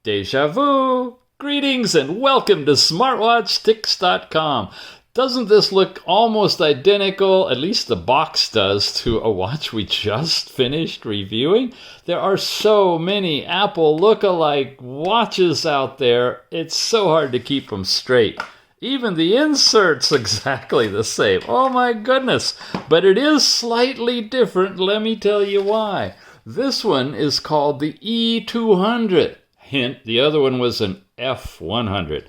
Deja vu! Greetings and welcome to SmartWatchTix.com. Doesn't this look almost identical, at least the box does, to a watch we just finished reviewing? There are so many Apple look-alike watches out there, it's so hard to keep them straight. Even the insert's exactly the same. Oh my goodness. But it is slightly different, let me tell you why. This one is called the E200. Hint, the other one was an F100.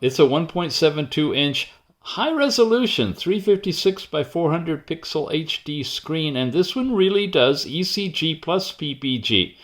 It's a 1.72-inch high-resolution 356 by 400 pixel HD screen, and this one really does ECG plus PPG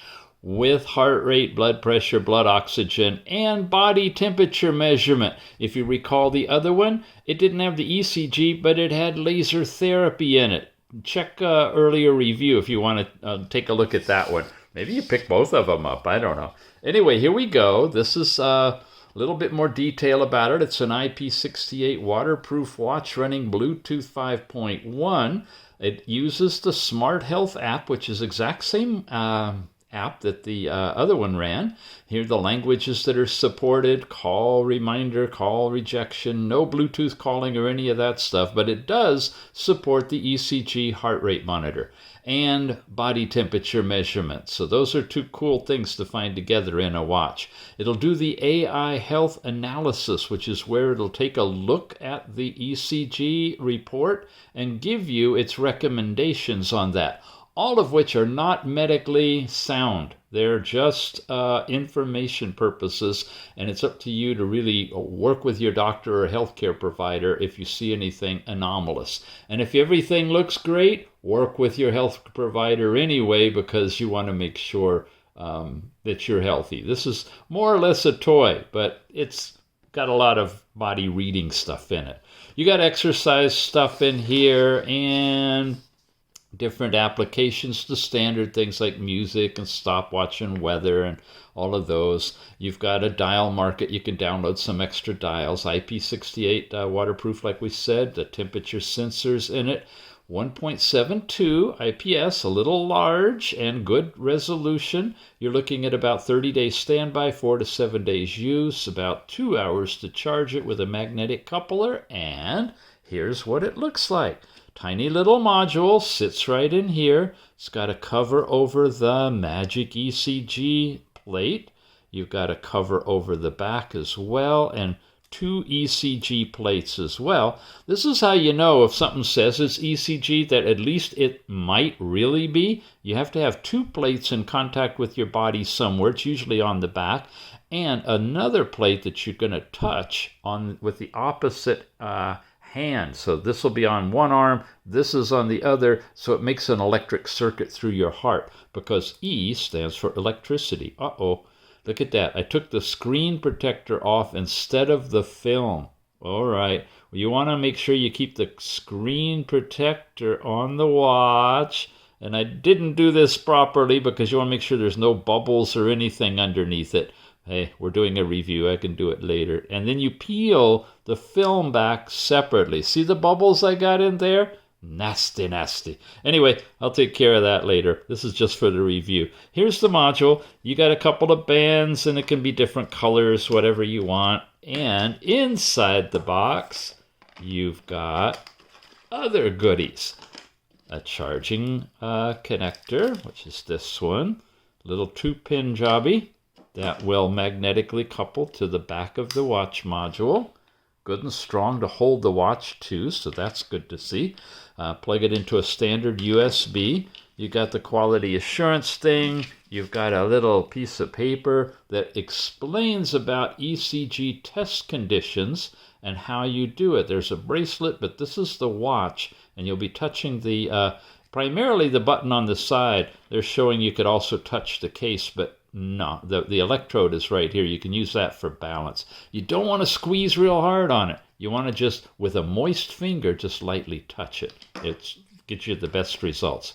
with heart rate, blood pressure, blood oxygen, and body temperature measurement. If you recall the other one, it didn't have the ECG, but it had laser therapy in it. Check earlier review if you want to take a look at that one. Maybe you pick both of them up. I don't know. Anyway, here we go. This is a little bit more detail about it. It's an IP68 waterproof watch running Bluetooth 5.1. It uses the SmartHealth app, which is the exact same app that the other one ran. Here are the languages that are supported: call reminder, call rejection, no Bluetooth calling or any of that stuff, but it does support the ECG heart rate monitor and body temperature measurement. So those are two cool things to find together in a watch. It'll do the AI health analysis, which is where it'll take a look at the ECG report and give you its recommendations on that, all of which are not medically sound. They're just information purposes, and it's up to you to really work with your doctor or healthcare provider if you see anything anomalous. And if everything looks great, work with your health provider anyway, because you want to make sure that you're healthy. This is more or less a toy, but it's got a lot of body reading stuff in it. You got exercise stuff in here and different applications, the standard things like music and stopwatch and weather and all of those. You've got a dial market. You can download some extra dials. IP68 waterproof, like we said. The temperature sensors in it. 1.72 IPS, a little large and good resolution. You're looking at about 30 days standby, 4 to 7 days use, about 2 hours to charge it with a magnetic coupler, and here's what it looks like. Tiny little module sits right in here. It's got a cover over the magic ECG plate. You've got a cover over the back as well, and 2 ECG plates as well. This is how you know if something says it's ECG that at least it might really be. You have to have 2 plates in contact with your body somewhere. It's usually on the back, and another plate that you're going to touch on with the opposite hand. So this will be on one arm, this is on the other, so it makes an electric circuit through your heart, because E stands for electricity. Uh-oh, look at that. I took the screen protector off instead of the film. All right, well, you want to make sure you keep the screen protector on the watch, and I didn't do this properly because you want to make sure there's no bubbles or anything underneath it. Hey, we're doing a review. I can do it later. And then you peel the film back separately. See the bubbles I got in there? Nasty, nasty. Anyway, I'll take care of that later. This is just for the review. Here's the module. You got a couple of bands, and it can be different colors, whatever you want. And inside the box, you've got other goodies. A charging connector, which is this one. Little 2-pin jobby that will magnetically couple to the back of the watch module. Good and strong to hold the watch too, so that's good to see. Plug it into a standard USB. You got the quality assurance thing. You've got a little piece of paper that explains about ECG test conditions and how you do it. There's a bracelet, but this is the watch, and you'll be touching the primarily the button on the side. They're showing you could also touch the case, but no, the electrode is right here. You can use that for balance. You don't want to squeeze real hard on it. You want to just, with a moist finger, just lightly touch it. It gets you the best results.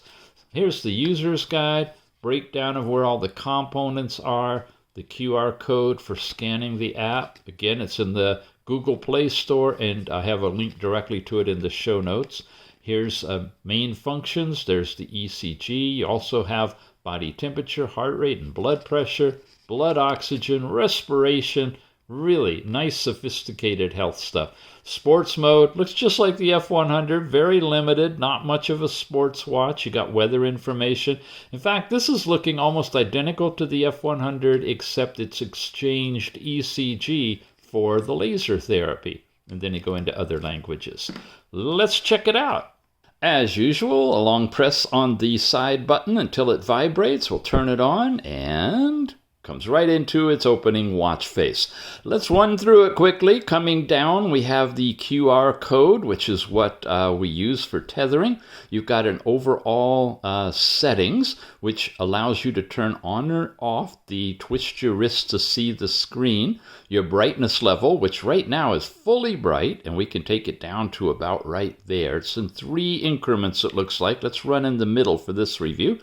Here's the user's guide, breakdown of where all the components are, the QR code for scanning the app. Again, it's in the Google Play Store, and I have a link directly to it in the show notes. Here's main functions. There's the ECG. You also have body temperature, heart rate, and blood pressure. blood oxygen, respiration, really nice sophisticated health stuff. Sports mode looks just like the F100, very limited, not much of a sports watch. You got weather information. In fact, this is looking almost identical to the F100 except it's exchanged ECG for the laser therapy. And then you go into other languages. Let's check it out. As usual, a long press on the side button until it vibrates. We'll turn it on and comes right into its opening watch face. Let's run through it quickly. Coming down, we have the QR code, which is what we use for tethering. You've got an overall settings, which allows you to turn on or off the twist your wrist to see the screen. Your brightness level, which right now is fully bright, and we can take it down to about right there. It's in 3 increments, it looks like. Let's run in the middle for this review.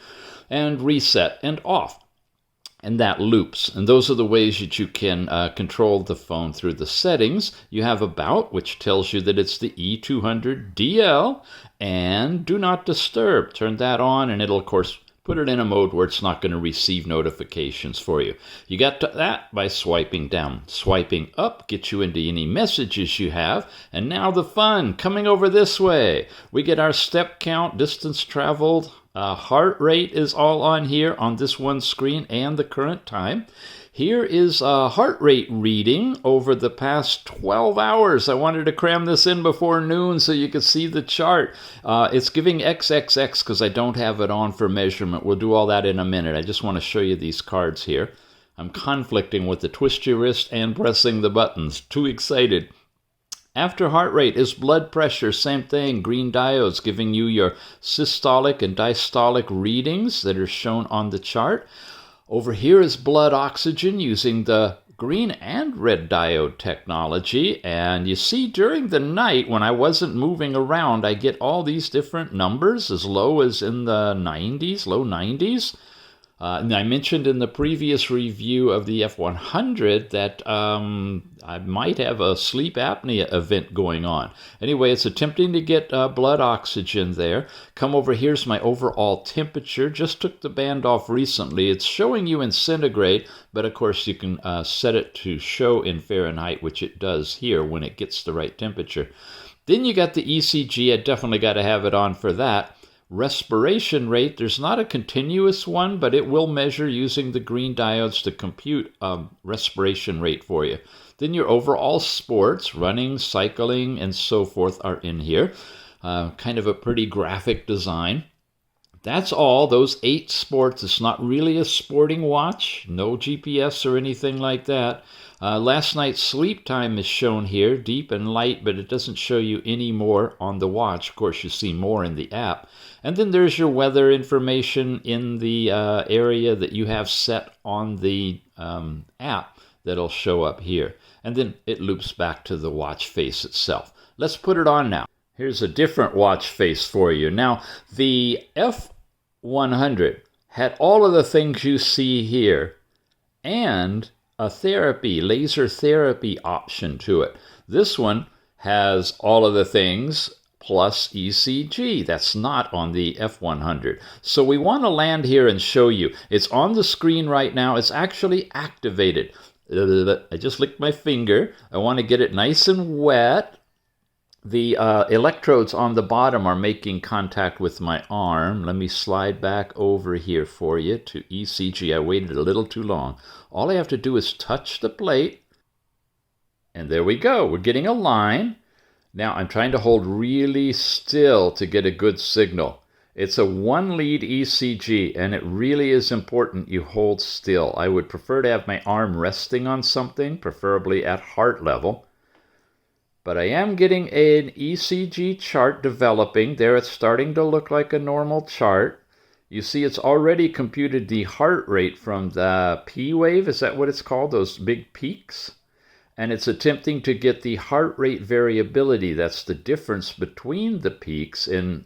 And reset and off. And that loops. And those are the ways that you can control the phone through the settings. You have About, which tells you that it's the E200 DL, and Do Not Disturb. Turn that on, and it'll, of course, put it in a mode where it's not going to receive notifications for you. You got to that by swiping down. Swiping up gets you into any messages you have. And now the fun, coming over this way. We get our step count, distance traveled, heart rate is all on here on this one screen, and the current time. Here is a heart rate reading over the past 12 hours. I wanted to cram this in before noon so you could see the chart. It's giving XXX because I don't have it on for measurement. We'll do all that in a minute. I just want to show you these cards here. I'm conflicting with the twist your wrist and pressing the buttons. Too excited. After heart rate is blood pressure, same thing, green diodes giving you your systolic and diastolic readings that are shown on the chart. Over here is blood oxygen using the green and red diode technology. And you see during the night when I wasn't moving around, I get all these different numbers as low as in the 90s, low 90s. And I mentioned in the previous review of the F100 that I might have a sleep apnea event going on. Anyway, it's attempting to get blood oxygen there. Come over, here's my overall temperature. Just took the band off recently. It's showing you in centigrade, but of course you can set it to show in Fahrenheit, which it does here when it gets the right temperature. Then you got the ECG. I definitely got to have it on for that. Respiration rate, there's not a continuous one, but it will measure using the green diodes to compute respiration rate for you. Then your overall sports, running, cycling, and so forth are in here. Kind of a pretty graphic design. That's all, those 8 sports. It's not really a sporting watch, no GPS or anything like that. Last night's sleep time is shown here, deep and light, but it doesn't show you any more on the watch. Of course, you see more in the app. And then there's your weather information in the area that you have set on the app that'll show up here. And then it loops back to the watch face itself. Let's put it on now. Here's a different watch face for you. Now, the F100 had all of the things you see here and a therapy, laser therapy option to it. This one has all of the things plus ECG. That's not on the F100. So we want to land here and show you. It's on the screen right now. It's actually activated. I just licked my finger. I want to get it nice and wet. The electrodes on the bottom are making contact with my arm. Let me slide back over here for you to ECG. I waited a little too long. All I have to do is touch the plate. And there we go. We're getting a line. Now I'm trying to hold really still to get a good signal. It's a 1-lead ECG, and it really is important you hold still. I would prefer to have my arm resting on something, preferably at heart level. But I am getting an ECG chart developing. There it's starting to look like a normal chart. You see it's already computed the heart rate from the P wave. Is that what it's called? Those big peaks? And it's attempting to get the heart rate variability. That's the difference between the peaks in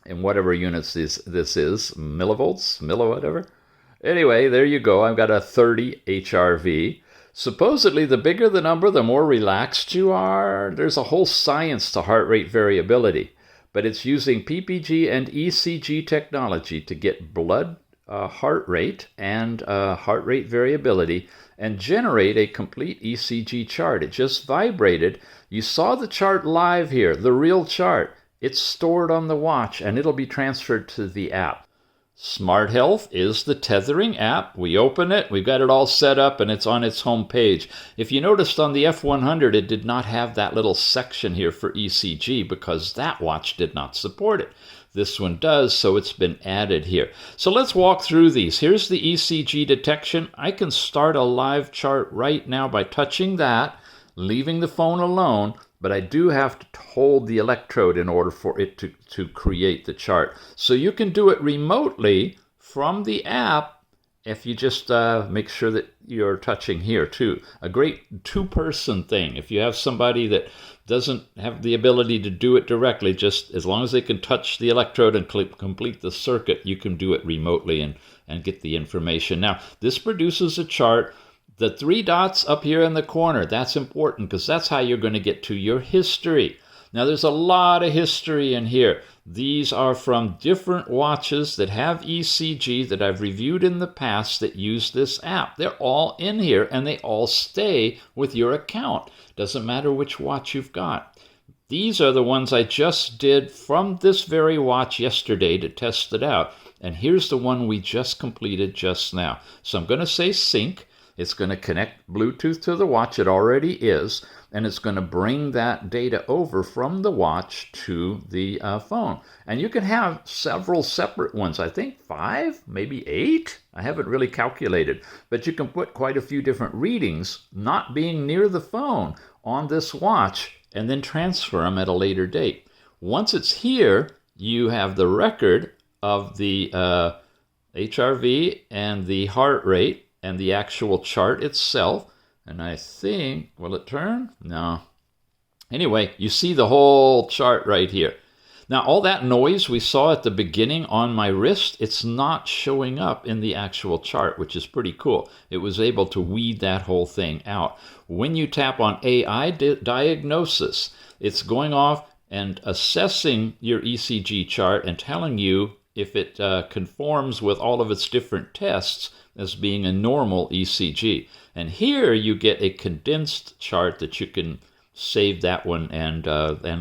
whatever units this is, millivolts, whatever. Anyway, there you go. I've got a 30 HRV. Supposedly, the bigger the number, the more relaxed you are. There's a whole science to heart rate variability. But it's using PPG and ECG technology to get blood heart rate and heart rate variability and generate a complete ECG chart. It just vibrated. You saw the chart live here, the real chart. It's stored on the watch and it'll be transferred to the app. SmartHealth is the tethering app. We open it, we've got it all set up, and it's on its home page. If you noticed on the F100, it did not have that little section here for ECG because that watch did not support it. This one does, so it's been added here. So let's walk through these. Here's the ECG detection. I can start a live chart right now by touching that, leaving the phone alone, but I do have to hold the electrode in order for it to create the chart. So you can do it remotely from the app if you just make sure that you're touching here too. A great two-person thing. If you have somebody that doesn't have the ability to do it directly, just as long as they can touch the electrode and complete the circuit, you can do it remotely and get the information. Now, this produces a chart. The 3 dots up here in the corner, that's important because that's how you're going to get to your history. Now, there's a lot of history in here. These are from different watches that have ECG that I've reviewed in the past that use this app. They're all in here and they all stay with your account. Doesn't matter which watch you've got. These are the ones I just did from this very watch yesterday to test it out. And here's the one we just completed just now. So I'm going to say sync. It's going to connect Bluetooth to the watch. It already is. And it's going to bring that data over from the watch to the phone. And you can have several separate ones. I think 5, maybe 8. I haven't really calculated. But you can put quite a few different readings, not being near the phone, on this watch and then transfer them at a later date. Once it's here, you have the record of the HRV and the heart rate and the actual chart itself. And I think, will it turn? No. Anyway, you see the whole chart right here. Now, all that noise we saw at the beginning on my wrist, it's not showing up in the actual chart, which is pretty cool. It was able to weed that whole thing out. When you tap on AI diagnosis, it's going off and assessing your ECG chart and telling you if it conforms with all of its different tests as being a normal ECG. And here you get a condensed chart that you can save that one and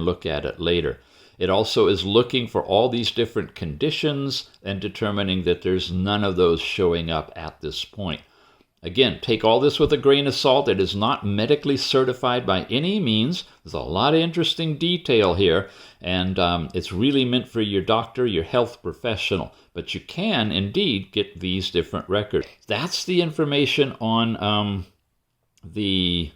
look at it later. It also is looking for all these different conditions and determining that there's none of those showing up at this point. Again, take all this with a grain of salt. It is not medically certified by any means. There's a lot of interesting detail here, and it's really meant for your doctor, your health professional. But you can indeed get these different records. That's the information on the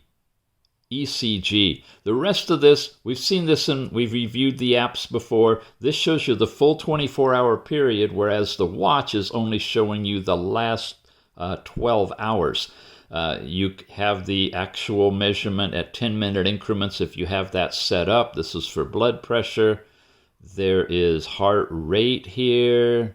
ECG. The rest of this, we've seen this and we've reviewed the apps before. This shows you the full 24-hour period, whereas the watch is only showing you the last 12 hours. You have the actual measurement at 10-minute increments if you have that set up. This is for blood pressure. There is heart rate here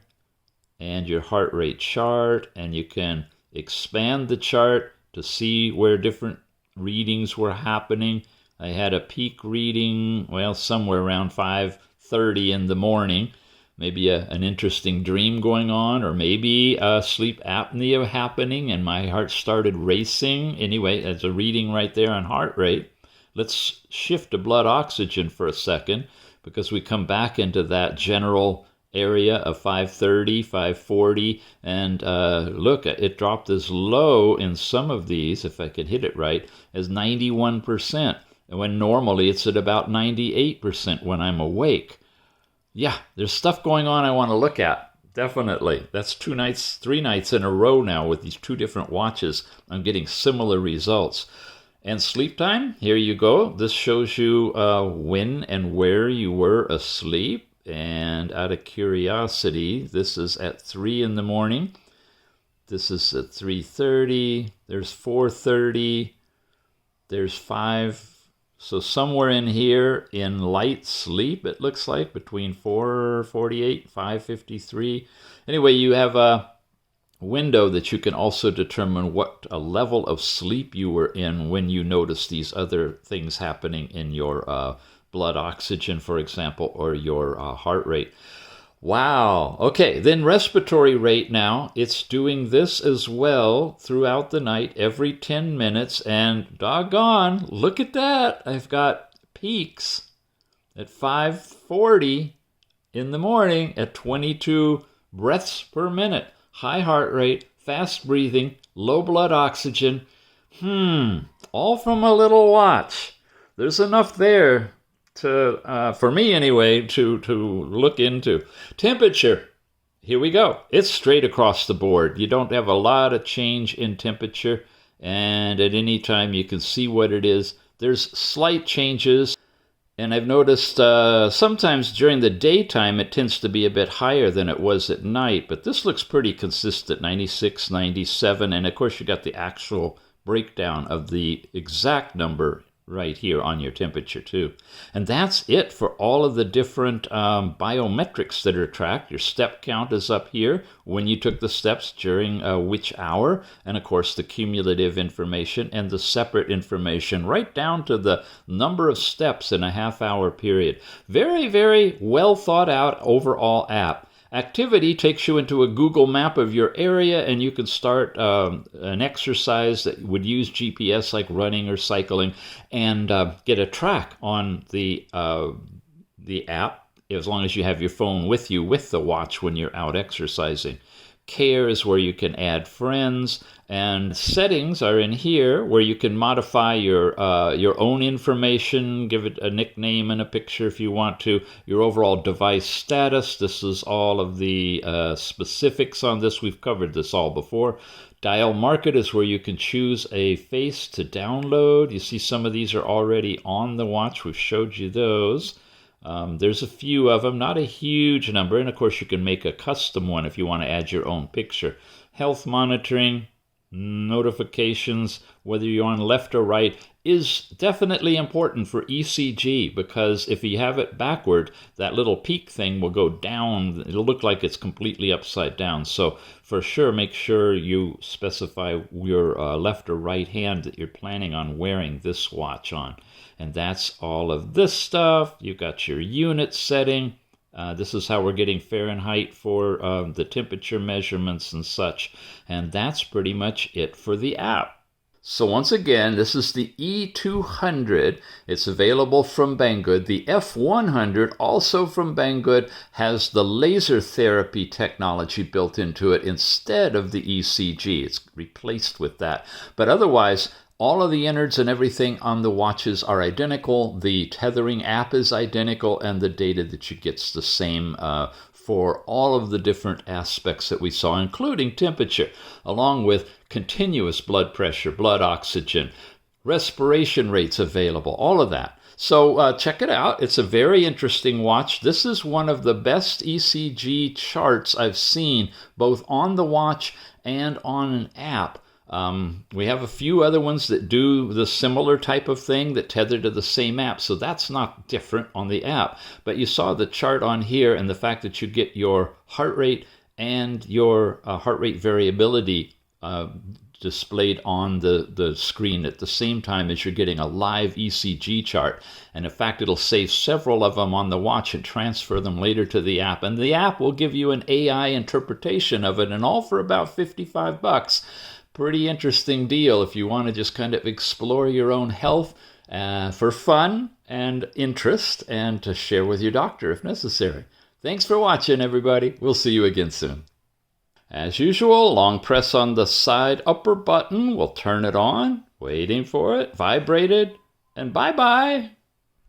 and your heart rate chart, and you can expand the chart to see where different readings were happening. I had a peak reading, well, somewhere around 5:30 in the morning. Maybe an interesting dream going on, or maybe sleep apnea happening and my heart started racing. Anyway, there's a reading right there on heart rate. Let's shift to blood oxygen for a second, because we come back into that general area of 530, 540, and look, it dropped as low in some of these, if I can hit it right, as 91%, when normally it's at about 98% when I'm awake. Yeah, there's stuff going on I want to look at, definitely. That's 3 nights in a row now with these 2 different watches. I'm getting similar results. And sleep time, here you go. This shows you when and where you were asleep. And out of curiosity, this is at 3 in the morning. This is at 3:30. There's 4:30. There's 5. So somewhere in here in light sleep, it looks like, between 4:48 and 5:53. Anyway, you have a window that you can also determine what a level of sleep you were in when you notice these other things happening in your blood oxygen, for example, or your heart rate. Wow. Okay, then respiratory rate now. It's doing this as well throughout the night, every 10 minutes. And doggone, look at that. I've got peaks at 540 in the morning at 22 breaths per minute. High heart rate, fast breathing, low blood oxygen. All from a little watch. There's enough there to, for me anyway, to look into. Temperature. Here we go. It's straight across the board. You don't have a lot of change in temperature, and at any time you can see what it is. There's slight changes, and I've noticed sometimes during the daytime it tends to be a bit higher than it was at night, but this looks pretty consistent, 96, 97, and of course you got the actual breakdown of the exact number right here on your temperature too. And that's it for all of the different biometrics that are tracked. Your step count is up here, when you took the steps, during which hour, and of course the cumulative information and the separate information right down to the number of steps in a half-hour period. Very, very well thought out overall app. Activity takes you into a Google map of your area, and you can start an exercise that would use GPS, like running or cycling, and get a track on the app, as long as you have your phone with you with the watch when you're out exercising. Care is where you can add friends, and settings are in here where you can modify your own information, give it a nickname and a picture if you want to. Your overall device status. This is all of the specifics on this. We've covered this all before. Dial market is where you can choose a face to download. You see some of these are already on the watch. We've showed you those. There's a few of them, not a huge number, and of course you can make a custom one if you want to add your own picture. Health monitoring, notifications, whether you're on left or right, is definitely important for ECG, because if you have it backward, that little peak thing will go down. It'll look like it's completely upside down. So for sure, make sure you specify your left or right hand that you're planning on wearing this watch on. And that's all of this stuff. You've got your unit setting. This is how we're getting Fahrenheit for the temperature measurements and such. And that's pretty much it for the app. So once again, this is the E200. It's available from Banggood. The F100, also from Banggood, has the laser therapy technology built into it instead of the ECG. It's replaced with that. But otherwise, all of the innards and everything on the watches are identical. The Tethering app is identical, and the data that you get's the same for all of the different aspects that we saw, including temperature, along with continuous blood pressure, blood oxygen, respiration rates available, all of that. So check it out. It's a very interesting watch. This is one of the best ECG charts I've seen, both on the watch and on an app. We have a few other ones that do the similar type of thing that tether to the same app, so that's not different on the app. But you saw the chart on here, and the fact that you get your heart rate and your heart rate variability displayed on the screen at the same time as you're getting a live ECG chart. And in fact, it'll save several of them on the watch and transfer them later to the app. And the app will give you an AI interpretation of it, and all for about $55. Pretty interesting deal if you want to just kind of explore your own health for fun and interest, and to share with your doctor if necessary. Thanks for watching, everybody. We'll see you again soon. As usual, long press on the side upper button will turn it on. Waiting for it. Vibrated. And bye-bye.